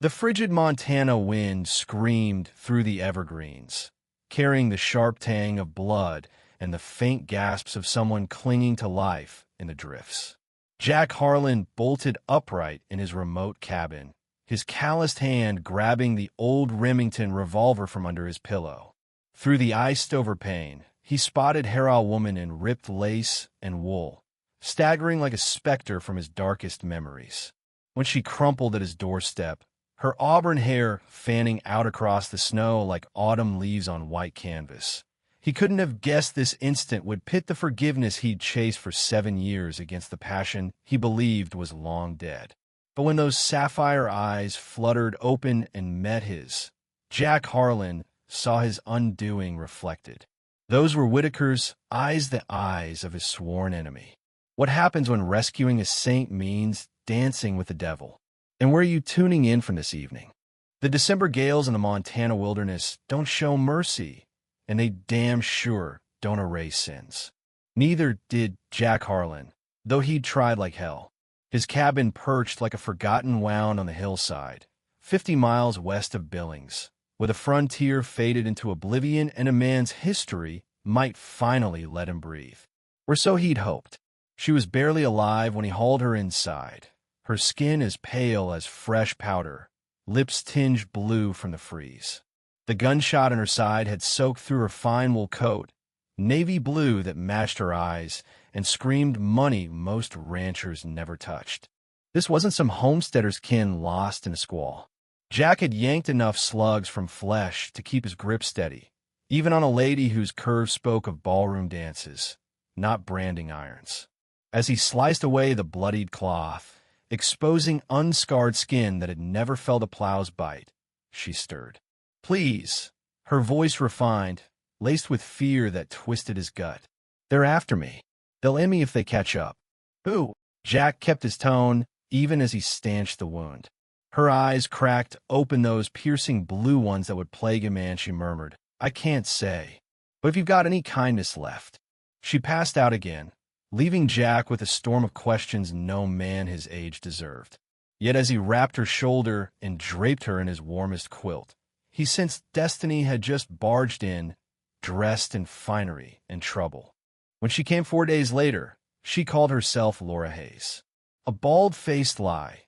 The frigid Montana wind screamed through the evergreens, carrying the sharp tang of blood and the faint gasps of someone clinging to life in the drifts. Jack Harlan bolted upright in his remote cabin, his calloused hand grabbing the old Remington revolver from under his pillow. Through the iced-over pane, he spotted Harrow woman in ripped lace and wool, staggering like a specter from his darkest memories. When she crumpled at his doorstep, her auburn hair fanning out across the snow like autumn leaves on white canvas. He couldn't have guessed this instant would pit the forgiveness he'd chased for 7 years against the passion he believed was long dead. But when those sapphire eyes fluttered open and met his, Jack Harlan saw his undoing reflected. Those were Whitaker's eyes, the eyes of his sworn enemy. What happens when rescuing a saint means dancing with the devil? And where are you tuning in from this evening? The December gales in the Montana wilderness don't show mercy, and they damn sure don't erase sins. Neither did Jack Harlan, though he'd tried like hell. His cabin perched like a forgotten wound on the hillside, 50 miles west of Billings, where the frontier faded into oblivion and a man's history might finally let him breathe. Or so he'd hoped. She was barely alive when he hauled her inside, her skin as pale as fresh powder, lips tinged blue from the freeze. The gunshot in her side had soaked through her fine wool coat, navy blue that matched her eyes, and screamed money most ranchers never touched. This wasn't some homesteader's kin lost in a squall. Jack had yanked enough slugs from flesh to keep his grip steady, even on a lady whose curve spoke of ballroom dances, not branding irons. As he sliced away the bloodied cloth, exposing unscarred skin that had never felt a plow's bite, she stirred. "Please," her voice refined, laced with fear that twisted his gut. "They're after me. They'll end me if they catch up." "Who?" Jack kept his tone, even as he stanched the wound. Her eyes cracked open, those piercing blue ones that would plague a man, she murmured. "I can't say. But if you've got any kindness left." She passed out again, leaving Jack with a storm of questions no man his age deserved. Yet as he wrapped her shoulder and draped her in his warmest quilt, he sensed destiny had just barged in, dressed in finery and trouble. When she came 4 days later, she called herself Laura Hayes. A bald-faced lie.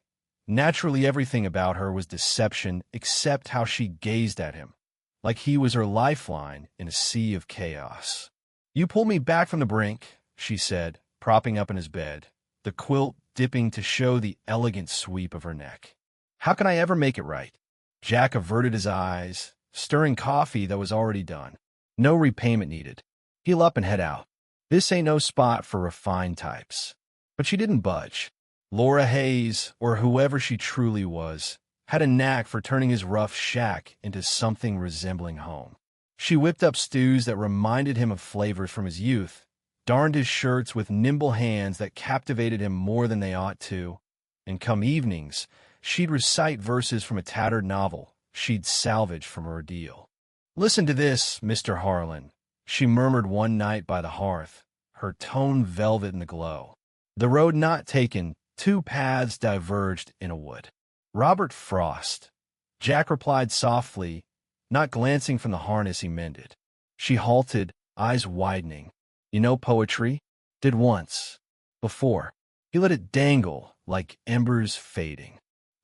Naturally, everything about her was deception except how she gazed at him, like he was her lifeline in a sea of chaos. "You pulled me back from the brink," she said, propping up in his bed, the quilt dipping to show the elegant sweep of her neck. "How can I ever make it right?" Jack averted his eyes, stirring coffee that was already done. No repayment needed. He'll up and head out. This ain't no spot for refined types. But she didn't budge. Laura Hayes, or whoever she truly was, had a knack for turning his rough shack into something resembling home. She whipped up stews that reminded him of flavors from his youth, darned his shirts with nimble hands that captivated him more than they ought to, and come evenings, she'd recite verses from a tattered novel she'd salvaged from her ordeal. "Listen to this, Mr. Harlan," she murmured one night by the hearth, her tone velvet in the glow. The road not taken, 2 paths diverged in a wood. "Robert Frost," Jack replied softly, not glancing from the harness he mended. She halted, eyes widening. "You know poetry?" "Did once. Before." He let it dangle like embers fading.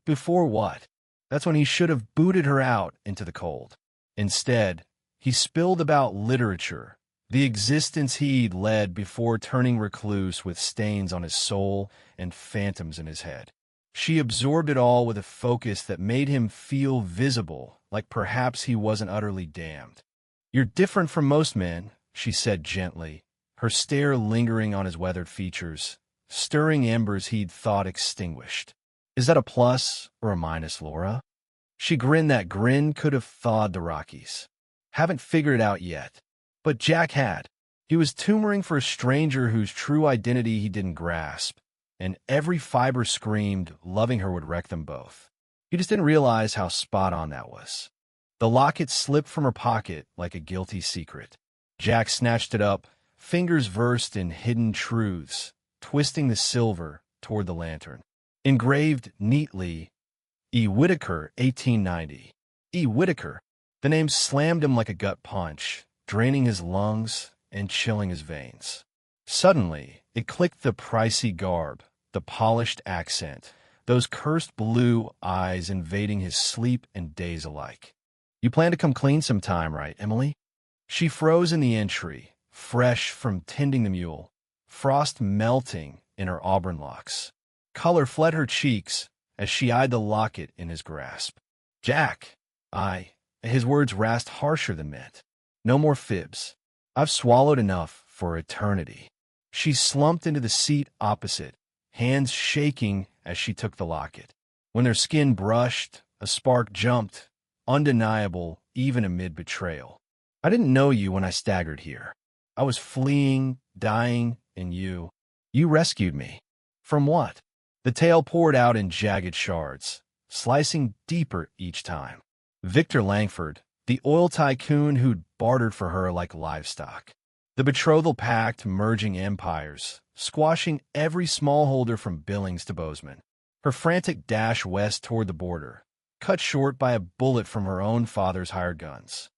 Before what? That's when he should have booted her out into the cold. Instead, he spilled about literature, the existence he'd led before turning recluse with stains on his soul and phantoms in his head. She absorbed it all with a focus that made him feel visible, like perhaps he wasn't utterly damned. "You're different from most men," she said gently, her stare lingering on his weathered features, stirring embers he'd thought extinguished. "Is that a plus or a minus, Laura?" She grinned. That grin could have thawed the Rockies. "Haven't figured it out yet." But Jack had. He was tumoring for a stranger whose true identity he didn't grasp, and every fiber screamed loving her would wreck them both. He just didn't realize how spot on that was. The locket slipped from her pocket like a guilty secret. Jack snatched it up, fingers versed in hidden truths, twisting the silver toward the lantern. Engraved neatly, E. Whitaker, 1890. E. Whitaker. The name slammed him like a gut punch, draining his lungs and chilling his veins. Suddenly, it clicked: the pricey garb, the polished accent, those cursed blue eyes invading his sleep and days alike. You plan to come clean sometime, right, Emily? She froze in the entry, fresh from tending the mule, frost melting in her auburn locks. Color fled her cheeks as she eyed the locket in his grasp. Jack, his words rasped harsher than meant. No more fibs. I've swallowed enough for eternity. She slumped into the seat opposite, hands shaking as she took the locket. When their skin brushed, a spark jumped, undeniable even amid betrayal. I didn't know you when I staggered here. I was fleeing, dying, and you rescued me. From what? The tale poured out in jagged shards, slicing deeper each time. Victor Langford, the oil tycoon who'd bartered for her like livestock. The betrothal pact merging empires, squashing every smallholder from Billings to Bozeman. Her frantic dash west toward the border, cut short by a bullet from her own father's hired guns.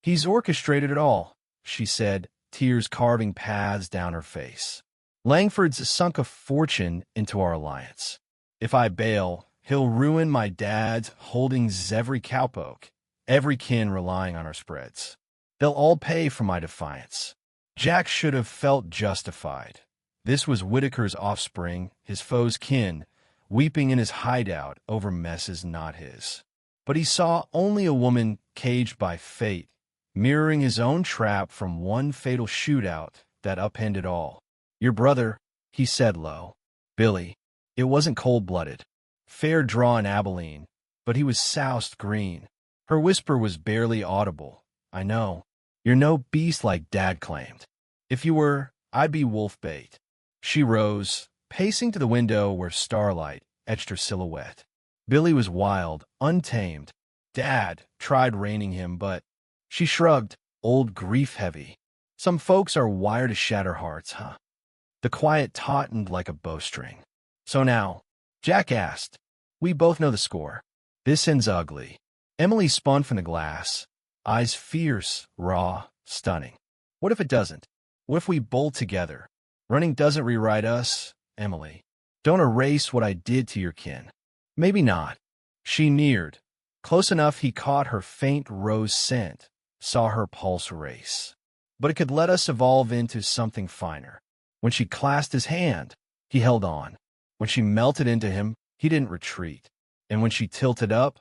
He's orchestrated it all, she said, tears carving paths down her face. Langford's sunk a fortune into our alliance. If I bail, he'll ruin my dad's holdings, every cowpoke, every kin relying on our spreads. They'll all pay for my defiance. Jack should have felt justified. This was Whitaker's offspring, his foe's kin, weeping in his hideout over messes not his. But he saw only a woman caged by fate, mirroring his own trap from one fatal shootout that upended all. Your brother, he said low. Billy. It wasn't cold-blooded. Fair draw in Abilene, but he was soused green. Her whisper was barely audible. I know. You're no beast like Dad claimed. If you were, I'd be wolf bait. She rose, pacing to the window where starlight etched her silhouette. Billy was wild, untamed. Dad tried reining him, but she shrugged, old grief-heavy. Some folks are wired to shatter hearts, huh? The quiet tautened like a bowstring. So now, Jack asked, we both know the score. This ends ugly. Emily spun from the glass, eyes fierce, raw, stunning. What if it doesn't? What if we bolt together? Running doesn't rewrite us, Emily. Don't erase what I did to your kin. Maybe not. She neared. Close enough he caught her faint rose scent, saw her pulse race. But it could let us evolve into something finer. When she clasped his hand, he held on. When she melted into him, he didn't retreat. And when she tilted up,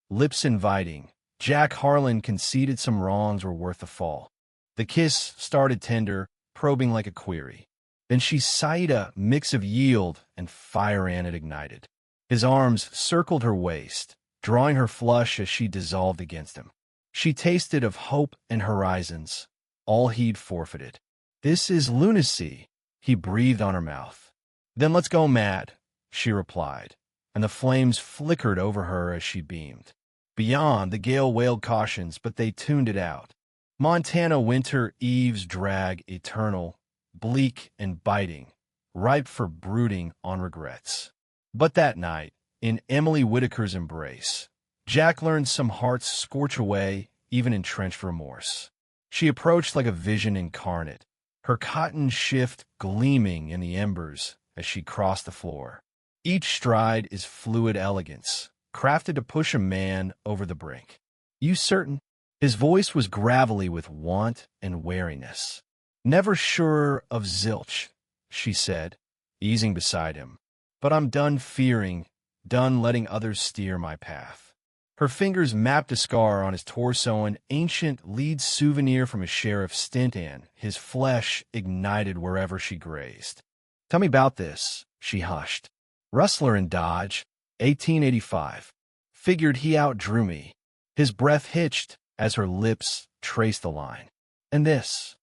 lips inviting, Jack Harlan conceded some wrongs were worth the fall. The kiss started tender, probing like a query. Then she sighed a mix of yield and fire it ignited. His arms circled her waist, drawing her flush as she dissolved against him. She tasted of hope and horizons, all he'd forfeited. This is lunacy, he breathed on her mouth. Then let's go mad, she replied, and the flames flickered over her as she beamed. Beyond, the gale wailed cautions, but they tuned it out. Montana winter eves drag eternal, bleak and biting, ripe for brooding on regrets. But that night, in Emily Whitaker's embrace, Jack learned some hearts scorch away, even in entrenched remorse. She approached like a vision incarnate, her cotton shift gleaming in the embers as she crossed the floor. Each stride is fluid elegance, crafted to push a man over the brink. You certain? His voice was gravelly with want and wariness. Never sure of zilch, she said, easing beside him. But I'm done fearing, done letting others steer my path. Her fingers mapped a scar on his torso, an ancient lead souvenir from a sheriff's stint, and his flesh ignited wherever she grazed. Tell me about this, she hushed. Rustler in Dodge, 1885. Figured he outdrew me. His breath hitched as her lips traced the line. And this.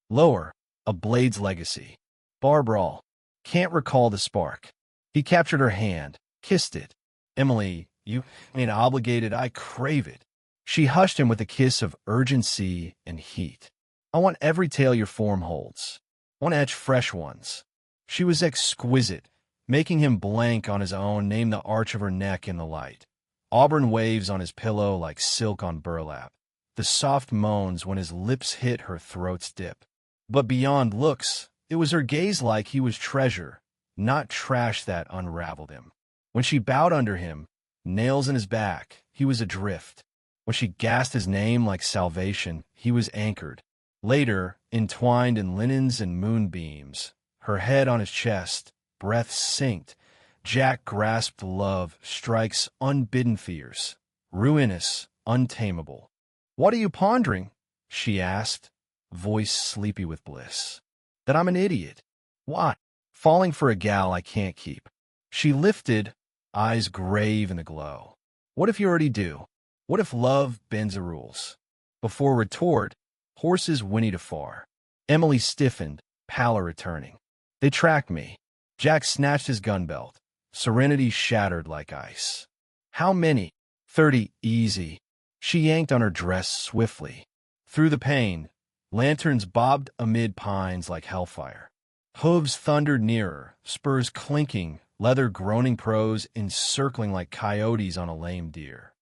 Lower, a Blade's legacy. Bar brawl. Can't recall the spark. He captured her hand, kissed it. Emily, you ain't obligated, I crave it. She hushed him with a kiss of urgency and heat. I want every tale your form holds. I want to etch fresh ones. She was exquisite, making him blank on his own, name the arch of her neck in the light. Auburn waves on his pillow like silk on burlap, the soft moans when his lips hit her throat's dip. But beyond looks, it was her gaze like he was treasure, not trash that unraveled him. When she bowed under him, nails in his back, he was adrift. When she gasped his name like salvation, he was anchored. Later, entwined in linens and moonbeams, her head on his chest, breath synced, Jack grasped love, strikes unbidden fears, ruinous, untamable. "What are you pondering?" she asked, voice sleepy with bliss. "That I'm an idiot. Why? Falling for a gal I can't keep." She lifted, eyes grave in the glow. "What if you already do? What if love bends the rules?" Before retort, horses whinnied afar. Emily stiffened, pallor returning. "They tracked me." Jack snatched his gun belt. Serenity shattered like ice. "How many?" 30, easy." She yanked on her dress swiftly. Through the pain, lanterns bobbed amid pines like hellfire. Hooves thundered nearer, spurs clinking, leather groaning pros encircling like coyotes on a lame deer.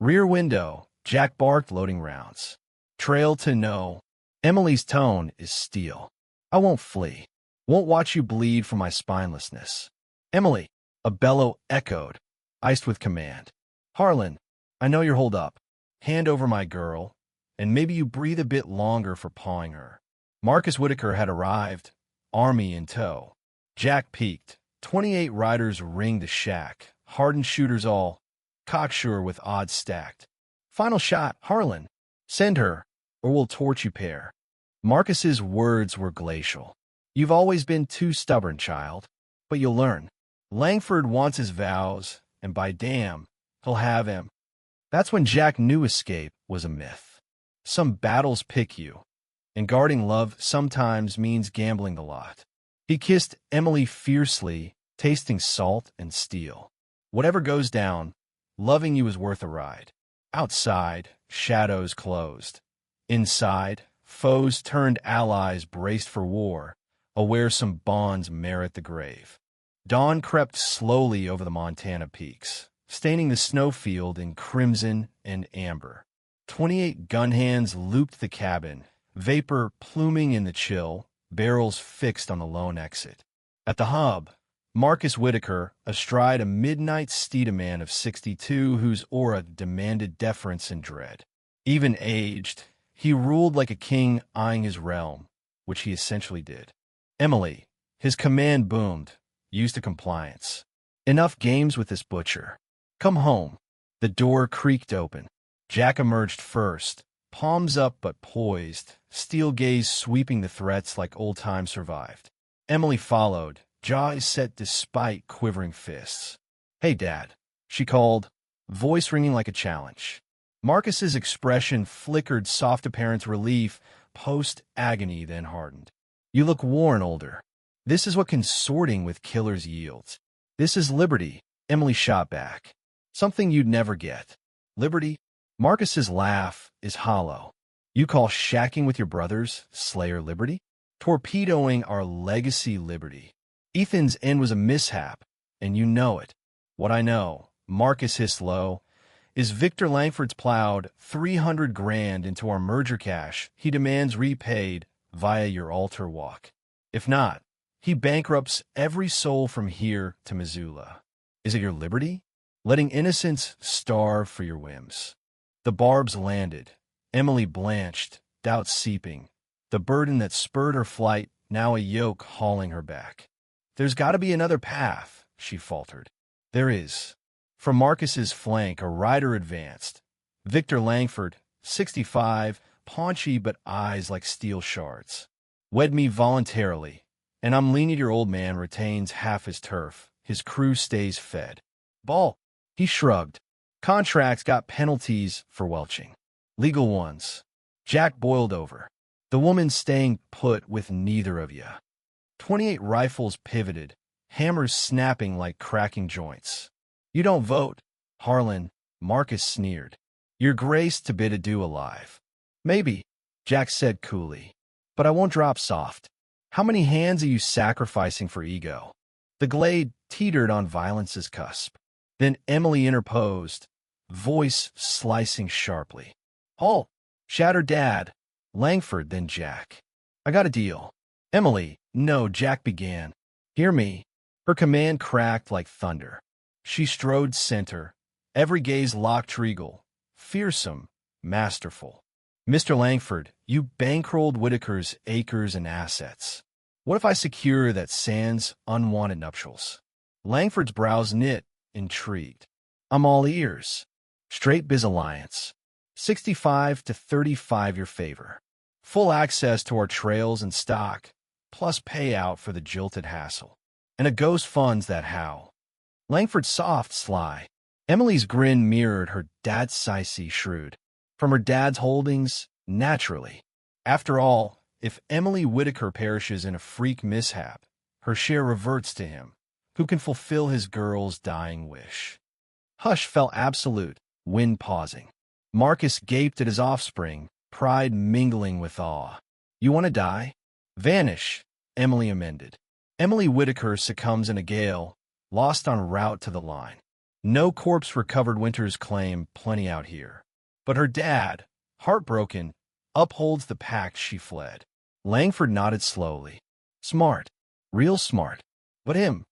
Rear window, Jack barked, loading rounds. Trail to no. Emily's tone is steel. "I won't flee. Won't watch you bleed for my spinelessness." "Emily," a bellow echoed, iced with command. "Harlan, I know you're holed up. Hand over my girl, and maybe you breathe a bit longer for pawing her." Marcus Whitaker had arrived, army in tow. Jack peeked. 28 riders ringed the shack, hardened shooters all, cocksure with odds stacked. "Final shot, Harlan. Send her, or we'll torch you pair." Marcus's words were glacial. "You've always been too stubborn, child, but you'll learn. Langford wants his vows, and by damn, he'll have him." That's when Jack knew escape was a myth. Some battles pick you, and guarding love sometimes means gambling the lot. He kissed Emily fiercely, tasting salt and steel. "Whatever goes down, loving you is worth a ride." Outside, shadows closed. Inside, foes turned allies braced for war, aware some bonds merit the grave. Dawn crept slowly over the Montana peaks, staining the snowfield in crimson and amber. 28 gun hands looped the cabin, vapor pluming in the chill, barrels fixed on the lone exit. At the hub, Marcus Whitaker, astride a midnight steed, a man of 62 whose aura demanded deference and dread. Even aged, he ruled like a king eyeing his realm, which he essentially did. "Emily," his command boomed, used to compliance. "Enough games with this butcher. Come home." The door creaked open. Jack emerged first, palms up but poised, steel gaze sweeping the threats like old time survived. Emily followed, jaws set despite quivering fists. "Hey, Dad," she called, voice ringing like a challenge. Marcus's expression flickered soft apparent relief, post-agony then hardened. "You look worn, older. This is what consorting with killers yields. This is liberty," Emily shot back. "Something you'd never get." "Liberty?" Marcus's laugh is hollow. "You call shacking with your brothers Slayer liberty? Torpedoing our legacy liberty. Ethan's end was a mishap, and you know it." "What I know," Marcus hissed low, "is Victor Langford's plowed 300 grand into our merger cash he demands repaid via your altar walk. If not, he bankrupts every soul from here to Missoula. Is it your liberty? Letting innocence starve for your whims." The barbs landed. Emily blanched, doubt seeping. The burden that spurred her flight, now a yoke hauling her back. "There's got to be another path," she faltered. "There is." From Marcus's flank, a rider advanced. Victor Langford, 65, paunchy but eyes like steel shards. "Wed me voluntarily, and I'm lenient your old man retains half his turf. His crew stays fed." "Ball," he shrugged. "Contracts got penalties for welching. Legal ones." Jack boiled over. "The woman staying put with neither of you." 28 rifles pivoted, hammers snapping like cracking joints. "You don't vote, Harlan," Marcus sneered. "Your grace to bid adieu alive." "Maybe," Jack said coolly, "but I won't drop soft. How many hands are you sacrificing for ego?" The glade teetered on violence's cusp. Then Emily interposed, voice slicing sharply. "Halt!" shouted Dad, Langford, then Jack. "I got a deal." "Emily, no," Jack began. "Hear me." Her command cracked like thunder. She strode center, every gaze locked regal, fearsome, masterful. "Mr. Langford, you bankrolled Whitaker's acres and assets. What if I secure that Sands' unwanted nuptials?" Langford's brows knit, intrigued. "I'm all ears. Straight biz alliance. 65 to 35 your favor. Full access to our trails and stock, plus payout for the jilted hassle. And a ghost funds that how." Langford's soft, sly. Emily's grin mirrored her dad's sicey, shrewd. From her dad's holdings, naturally. After all, if Emily Whitaker perishes in a freak mishap, her share reverts to him, who can fulfill his girl's dying wish. Hush fell absolute, wind pausing. Marcus gaped at his offspring, pride mingling with awe. "You want to die?" "Vanish," Emily amended. Emily Whitaker succumbs in a gale, lost en route to the line. No corpse recovered, Winters claim, plenty out here. But her dad, heartbroken, upholds the pact she fled. Langford nodded slowly. "Smart. Real smart. But him?"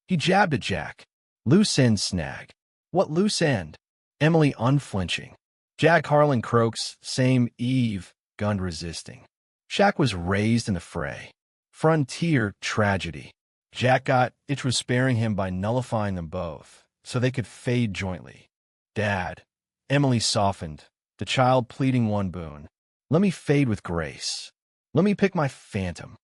He jabbed at Jack. "Loose end snag." "What loose end?" Emily unflinching. Jack Harlan croaks, same Eve, gun resisting. Shack was raised in the fray. Frontier tragedy. Jack got it was sparing him by nullifying them both, so they could fade jointly. "Dad." Emily softened, the child pleading one boon. "Let me fade with grace. Let me pick my phantom."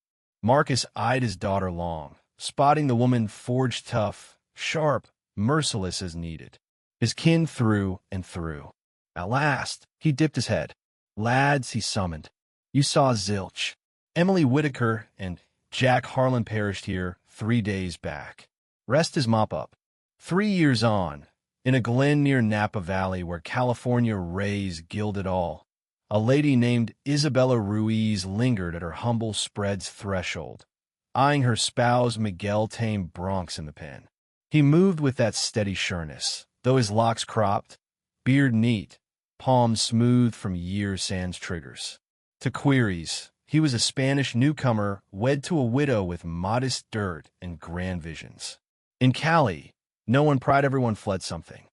Marcus eyed his daughter long, spotting the woman forged tough, sharp, merciless as needed. His kin through and through. At last, he dipped his head. "Lads," he summoned. "You saw Zilch. Emily Whitaker and Jack Harlan perished here 3 days back. Rest his mop up. 3 years on, in a glen near Napa Valley where California rays gilded all, a lady named Isabella Ruiz lingered at her humble spread's threshold, eyeing her spouse Miguel tame broncs in the pen. He moved with that steady sureness, though his locks cropped, beard neat, palms smooth from years sans triggers. To queries, he was a Spanish newcomer wed to a widow with modest dirt and grand visions. In Cali, no one pried, everyone fled something.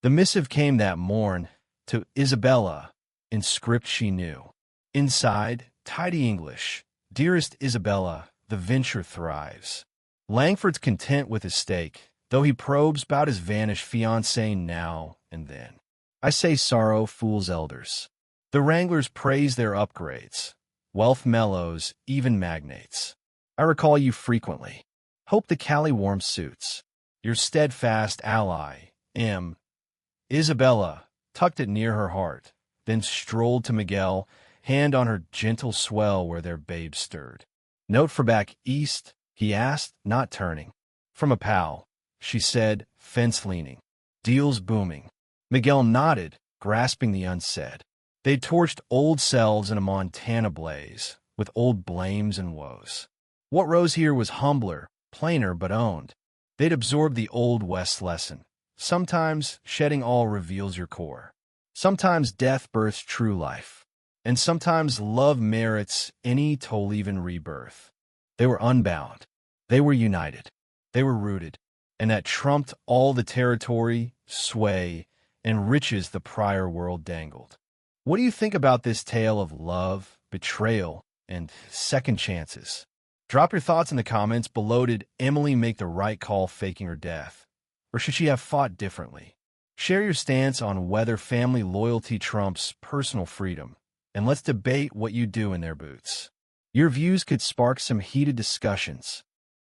The missive came that morn to Isabella, in script she knew. Inside, tidy English, "Dearest Isabella, the venture thrives." Langford's content with his stake, though he probes about his vanished fiancée now and then. I say sorrow fools elders. The wranglers praise their upgrades. Wealth mellows, even magnates. I recall you frequently. Hope the Cali warm suits. Your steadfast ally, M. Isabella tucked it near her heart, then strolled to Miguel, hand on her gentle swell where their babe stirred. "Note for back east?" he asked, not turning. "From a pal," she said, fence leaning. "Deals booming." Miguel nodded, grasping the unsaid. They'd torched old selves in a Montana blaze, with old blames and woes. What rose here was humbler, plainer, but owned. They'd absorbed the old West lesson. Sometimes shedding all reveals your core. Sometimes death births true life. And sometimes love merits any Tolevan rebirth. They were unbound. They were united. They were rooted. And that trumped all the territory, sway, and riches the prior world dangled. What do you think about this tale of love, betrayal, and second chances? Drop your thoughts in the comments below. Did Emily make the right call faking her death? Or should she have fought differently? Share your stance on whether family loyalty trumps personal freedom, and let's debate what you do in their boots. Your views could spark some heated discussions.